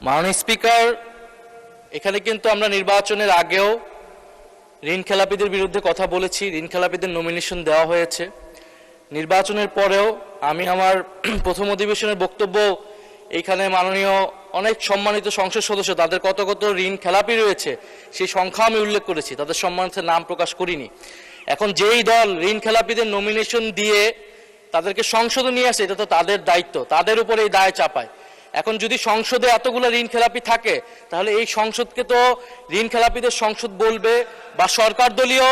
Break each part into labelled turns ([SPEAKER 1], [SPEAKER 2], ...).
[SPEAKER 1] মাননীয় স্পিকার, এখানে কিন্তু আমরা নির্বাচনের আগেও ঋণ খেলাপিদের বিরুদ্ধে কথা বলেছি, ঋণ খেলাপিদের নমিনেশন দেওয়া হয়েছে। নির্বাচনের পরেও আমি আমার প্রথম অধিবেশনের বক্তব্য এইখানে মাননীয় অনেক সম্মানিত সংসদ সদস্য তাদের কত কত ঋণ খেলাপি রয়েছে সেই সংখ্যা আমি উল্লেখ করেছি, তাদের সম্মানিত নাম প্রকাশ করিনি। এখন যেই দল ঋণ খেলাপিদের নমিনেশন দিয়ে তাদেরকে সংসদে নিয়ে আসে, এটা তো তাদের দায়িত্ব, তাদের উপর এই দায় চাপায়। এখন যদি সংসদে এতগুলো ঋণ খেলাপি থাকে তাহলে এই সংসদকে তো ঋণ খেলাপিদের সংসদ বলবে, বা সরকার দলীয়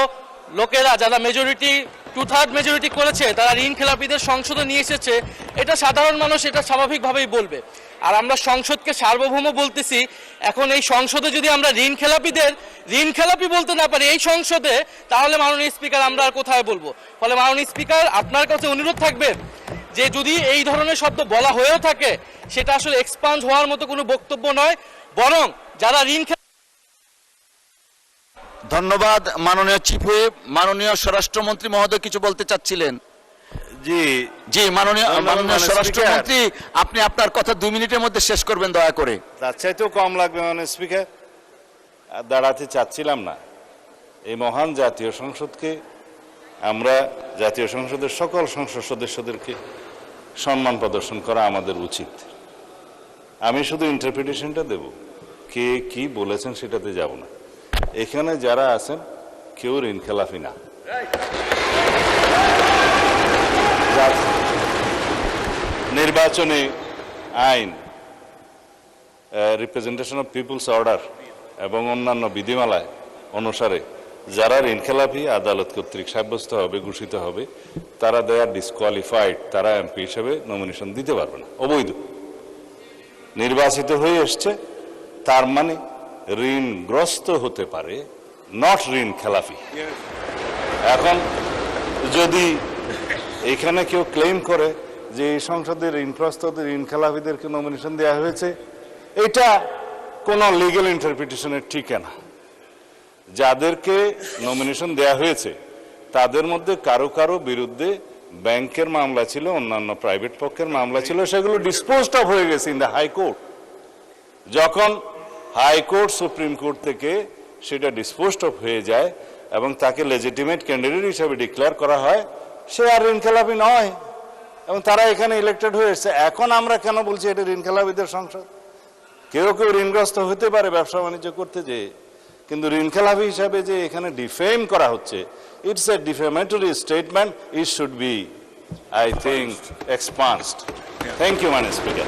[SPEAKER 1] লোকেরা যারা মেজরিটি 2/3 মেজরিটি করেছে তারা ঋণ খেলাপিদের সংসদে নিয়ে এসেছে, এটা সাধারণ মানুষ এটা স্বাভাবিকভাবেই বলবে। আর আমরা সংসদকে সার্বভৌম বলতেছি, এখন এই সংসদে যদি আমরা ঋণ খেলাপি বলতে না পারি এই সংসদে, তাহলে মাননীয় স্পিকার আমরা আর কোথায় বলবো? ফলে মাননীয় স্পিকার, আপনার কাছে অনুরোধ থাকবে যে যদি এই ধরনের শব্দ বলা হয়েও থাকে সেটা আসলে এক্সপান্ড হওয়ার মতো কোনো বক্তব্য নয়, বরং যারা ঋণ।
[SPEAKER 2] ধন্যবাদ মাননীয় চিফ হুইপ। মাননীয় স্বরাষ্ট্রমন্ত্রী মহোদয় কিছু বলতে চাচ্ছিলেন?
[SPEAKER 3] জি
[SPEAKER 2] জি, মাননীয় স্বরাষ্ট্রমন্ত্রী, আপনি আপনার কথা 2 মিনিটের মধ্যে শেষ করবেন দয়া করে।
[SPEAKER 3] তার চাইতেও কম লাগবে মাননীয় স্পিকার। দাঁড়াতে চাচ্ছিলাম না। এই মহান জাতীয় সংসদকে, আমরা জাতীয় সংসদের সকল সংসদ সদস্যদেরকে সম্মান প্রদর্শন করা আমাদের উচিত। আমি শুধু ইন্টারপ্রিটেশনটা দেব, কে কি বলেছেন সেটাতে যাব না। এখানে যারা আছেন কেউ ঋণ খেলাফি না। নির্বাচনী আইন, রিপ্রেজেন্টেশন অফ পিপুলস অর্ডার এবং অন্যান্য বিধিমালায় অনুসারে যারা ঋণ খেলাফি আদালত কর্তৃক সাব্যস্ত হবে, ঘোষিত হবে, তারা দে আর ডিসকোয়ালিফাইড, তারা এমপি হিসেবে নমিনেশন দিতে পারবে না, অবৈধ। নির্বাচিত হয়ে এসছে তার মানে ঋণগ্রস্ত হতে পারে, নট ঋণ খেলাফি। এখন যদি এখানে কেউ ক্লেম করে যে এই সংসদের ঋণগ্রস্ত ঋণ খেলাফিদেরকে নমিনেশন দেওয়া হয়েছে, এটা কোনো লিগ্যাল ইন্টারপ্রিটেশনের ঠিকানা। যাদেরকে নমিনেশন দেওয়া হয়েছে তাদের মধ্যে কারো কারো বিরুদ্ধে ব্যাংকের মামলা ছিল, অন্যান্য প্রাইভেট পক্ষের মামলা ছিল, সেগুলো ডিসপোজড অফ হয়ে গেছে ইন দ্য হাইকোর্ট। যখন হাইকোর্ট সুপ্রিম কোর্ট থেকে সেটা ডিসপোজড অফ হয়ে যায় এবং তাকে লেজিটিমেট ক্যান্ডিডেট হিসেবে ডিক্লেয়ার করা হয়, সে আর ঋণ খেলাপি নয় এবং তারা এখানে ইলেক্টেড হয়ে এসছে। এখন আমরা কেন বলছি এটা ঋণ খেলাপিদের সংসদ? কেউ কেউ ঋণগ্রস্ত হতে পারে ব্যবসা বাণিজ্য করতে যেয়ে, কিন্তু ঋণ খেলাপি হিসাবে যে এখানে ডিফেম করা হচ্ছে, it's a defamatory statement, it should be, I think, expunged. Thank you মাননীয় স্পিকার।